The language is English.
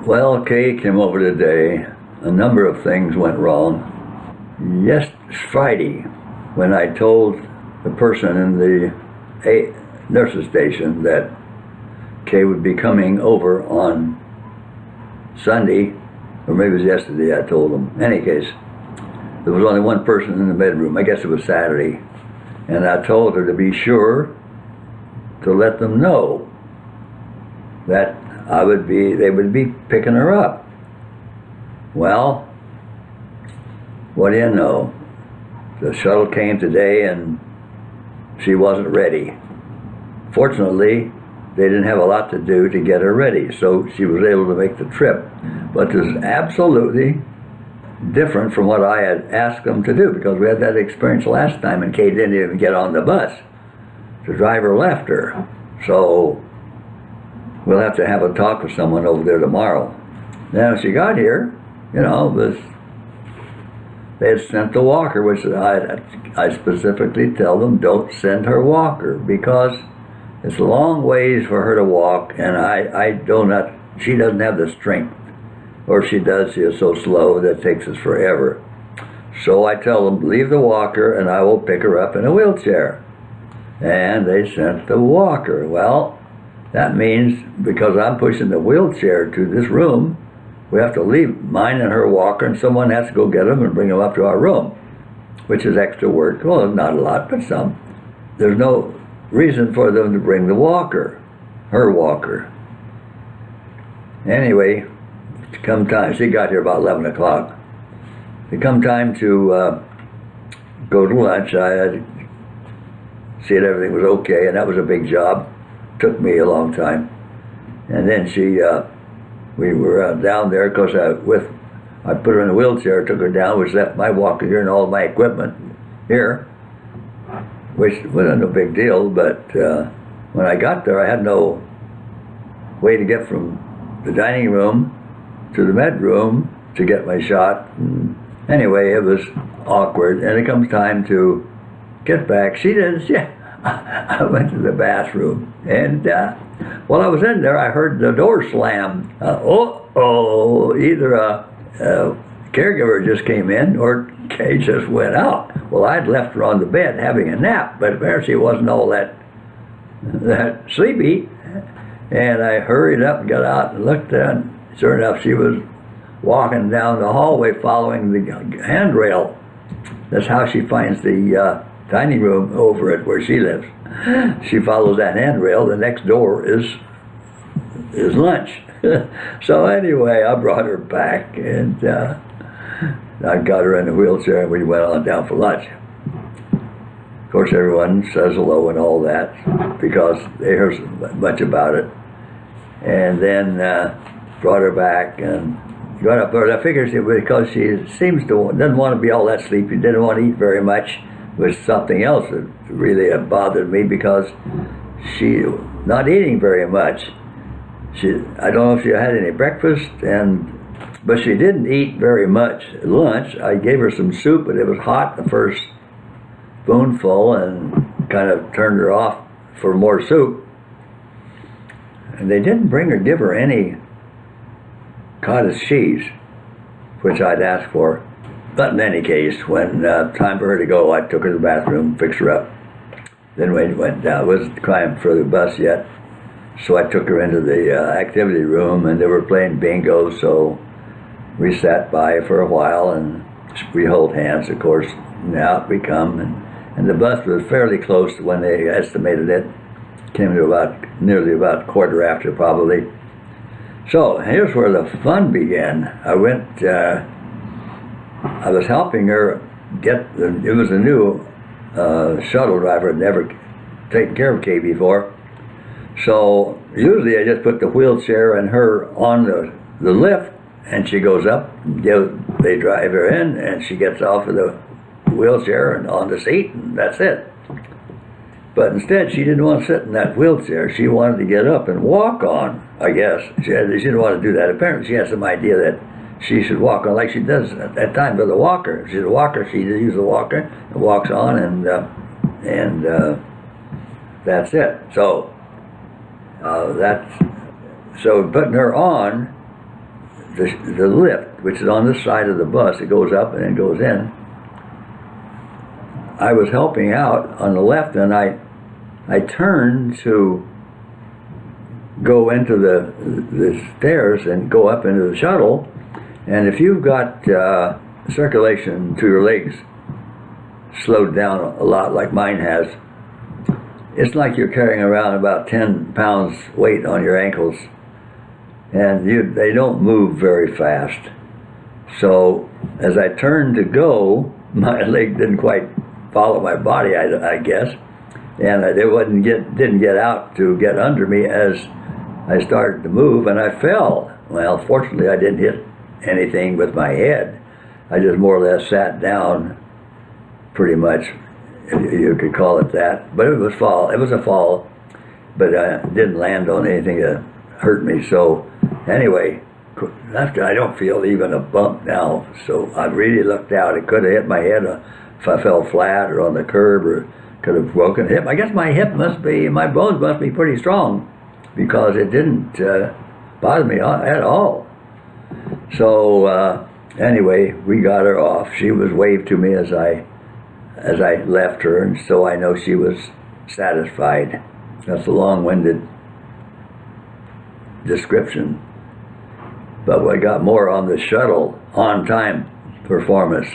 Well, Kay came over today. A number of things went wrong. Yes, Friday, when I told the person in the nurse's station that Kay would be coming over on Sunday, or maybe it was yesterday, I told them. In any case, there was only one person in the bedroom. I guess it was Saturday. And I told her to be sure to let them know that they would be picking her up. Well, what do you know? The shuttle came today and she wasn't ready. Fortunately, they didn't have a lot to do to get her ready, so she was able to make the trip. But it was absolutely different from what I had asked them to do, because we had that experience last time and Kate didn't even get on the bus. The driver left her. So we'll have to have a talk with someone over there tomorrow. Now, she got here, they had sent the walker, which I specifically tell them, don't send her walker, because it's a long ways for her to walk, and she doesn't have the strength. Or if she does, she is so slow that it takes us forever. So I tell them, leave the walker and I will pick her up in a wheelchair. And they sent the walker. Well, that means because I'm pushing the wheelchair to this room, we have to leave mine and her walker, and someone has to go get them and bring them up to our room, which is extra work. Well, not a lot, but some. There's no reason for them to bring the walker, her walker. Anyway, come time, she got here about 11 o'clock. It come time to go to lunch. I had to see that everything was okay, and that was a big job. Took me a long time. And then we were down there because I put her in a wheelchair, took her down, which left my walker here and all my equipment here, which wasn't a big deal, but when I got there, I had no way to get from the dining room to the bedroom to get my shot. And anyway, it was awkward, and it comes time to get back. She did, yeah. I went to the bathroom, and while I was in there, I heard the door slam. Either a caregiver just came in or Kay just went out. Well, I'd left her on the bed having a nap, but apparently she wasn't all that sleepy. And I hurried up and got out and looked, and sure enough, she was walking down the hallway following the handrail. That's how she finds the dining room over at where she lives. She follows that handrail. The next door is lunch. So anyway, I brought her back, and I got her in a wheelchair, and we went on down for lunch. Of course, everyone says hello and all that because they heard so much about it. And then brought her back and got up there. I figured because she doesn't want to be all that sleepy, didn't want to eat very much, was something else that really bothered me, because she not eating very much. I don't know if she had any breakfast, but she didn't eat very much at lunch. I gave her some soup, but it was hot the first spoonful, and kind of turned her off for more soup. And they didn't give her any cottage cheese, which I'd asked for. But in any case, when time for her to go, I took her to the bathroom, fixed her up. Then we went down. It wasn't time for the bus yet, so I took her into the activity room, and they were playing bingo, so we sat by for a while, and we held hands, of course, and out we come. And the bus was fairly close to when they estimated it. Came to nearly about quarter after, probably. So here's where the fun began. I was helping her it was a new shuttle driver, had never taken care of Kay before. So usually I just put the wheelchair and her on the lift, and she goes up, they drive her in, and she gets off of the wheelchair and on the seat, and that's it. But instead, she didn't want to sit in that wheelchair. She wanted to get up and walk on, I guess. She didn't want to do that. Apparently, she had some idea that she should walk on like she does at that time with a walker. If she's a walker, she uses the walker and walks on, and that's it. So putting her on the lift, which is on this side of the bus, it goes up and then goes in. I was helping out on the left, and I turned to go into the stairs and go up into the shuttle. And if you've got circulation to your legs slowed down a lot like mine has, it's like you're carrying around about 10 pounds weight on your ankles, and they don't move very fast. So as I turned to go, my leg didn't quite follow my body, I guess, and it didn't get out to get under me as I started to move, and I fell. Well, fortunately, I didn't hit anything with my head. I just more or less sat down, pretty much, if you could call it that. But it was a fall, but I didn't land on anything that hurt me. So anyway, after I don't feel even a bump now. So I really looked out. It could have hit my head if I fell flat or on the curb, or could have broken a hip. I guess my bones must be pretty strong, because it didn't bother me at all. So anyway, we got her off. She was waved to me as I left her, and so I know she was satisfied. That's a long-winded description. But we got more on the shuttle on-time performance.